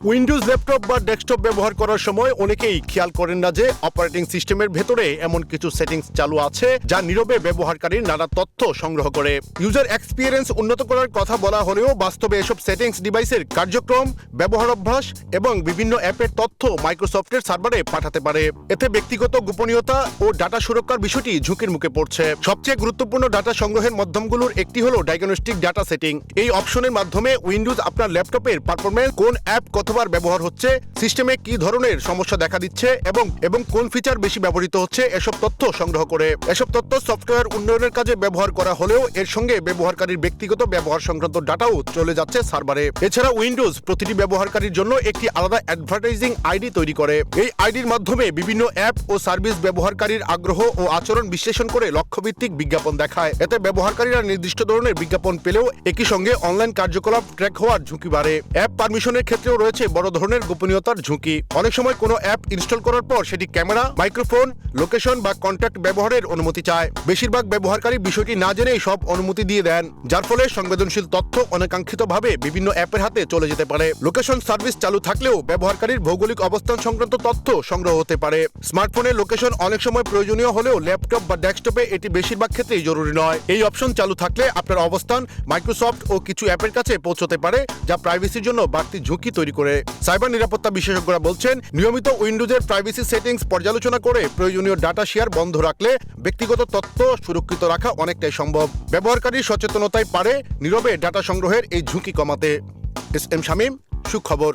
Windows laptop বা desktop ব্যবহার করার সময় অনেকেই খেয়াল করেন না যে অপারেটিং সিস্টেমের ভেতরে এমন কিছু সেটিংস চালু আছে যা নীরবে ব্যবহারকারীর নানা তথ্য সংগ্রহ করে। ইউজার এক্সপিরিয়েন্স উন্নত করার কথা বলা হলেও বাস্তবে এসব সেটিংস ডিভাইসের কার্যক্রম, ব্যবহার অভ্যাস এবং বিভিন্ন অ্যাপের তথ্য মাইক্রোসফটের সার্ভারে পাঠাতে পারে। এতে ব্যক্তিগত গোপনীয়তা ও ডাটা সুরক্ষার বিষয়টি ঝুঁকির মুখে পড়ছে। সবচেয়ে গুরুত্বপূর্ণ ডাটা সংগ্রহের মাধ্যমগুলোর একটি হলো ডায়াগনস্টিক ডাটা সেটিং। এই অপশনের মাধ্যমে উইন্ডোজ আপনার ল্যাপটপের পারফরম্যান্স, কোন অ্যাপ কতবার ব্যবহার হচ্ছে, সিস্টেমে কি ধরনের সমস্যা দেখা দিচ্ছে এবং কোন ফিচার বেশি ব্যবহৃত হচ্ছে এসব তথ্য সংগ্রহ করে। এসব তথ্য সফটওয়্যার উন্নয়নের কাজে ব্যবহার করা হলেও এর সঙ্গে ব্যবহারকারীর ব্যক্তিগত ব্যবহার সংক্রান্ত ডাটাও চলে যাচ্ছে সার্ভারে। এছাড়া উইন্ডোজ প্রতিটি ব্যবহারকারীর জন্য একটি আলাদা অ্যাডভার্টাইজিং আইডি তৈরি করে। এই আইডির মাধ্যমে বিভিন্ন অ্যাপ ও সার্ভিস ব্যবহারকারীর আগ্রহ ও আচরণ বিশ্লেষণ করে লক্ষ্যভিত্তিক বিজ্ঞাপন দেখায়। এতে ব্যবহারকারীরা নির্দিষ্ট ধরনের বিজ্ঞাপন পেলেও একই সঙ্গে অনলাইন কার্যকলাপ ট্র্যাক হওয়ার ঝুঁকি বাড়ে। অ্যাপ পারমিশনের ক্ষেত্রেও রয়েছে বড় ধরনের গোপনীয়তার ঝুঁকি। অনেক সময় কোনো অ্যাপ ইনস্টল করার পর সেটি ক্যামেরা, মাইক্রোফোন, লোকেশন বা কন্ট্যাক্ট ব্যবহারের অনুমতি চায়। বেশিরভাগ ব্যবহারকারী বিষয়টি না জেনেই সব অনুমতি দিয়ে দেন, যার ফলে সংবেদনশীল তথ্য অনাকাঙ্ক্ষিতভাবে বিভিন্ন অ্যাপের হাতে চলে যেতে পারে। লোকেশন সার্ভিস চালু থাকলেও ব্যবহারকারীর ভৌগোলিক অবস্থান সংক্রান্ত তথ্য সংগ্রহ হতে পারে। স্মার্টফোনের লোকেশন অনেক সময় প্রয়োজনীয় হলেও ল্যাপটপ বা ডেস্কটপে এটি বেশিরভাগ ক্ষেত্রেই জরুরি নয়। এই অপশন চালু থাকলে আপনার অবস্থান মাইক্রোসফট ও কিছু অ্যাপের কাছে পৌঁছতে পারে, যা প্রাইভেসির জন্য বাড়তি ঝুঁকি তৈরি করে। সাইবার নিরাপত্তা বিশেষজ্ঞরা বলছেন, নিয়মিত উইন্ডোজের প্রাইভেসি সেটিংস পর্যালোচনা করে প্রয়োজনীয় ডাটা শেয়ার বন্ধ রাখলে ব্যক্তিগত তথ্য সুরক্ষিত রাখা অনেকটাই সম্ভব। ব্যবহারকারীর সচেতনতাই পারে নীরবে ডাটা সংগ্রহের এই ঝুঁকি কমাতে। এস এম শামীম, সুখবর।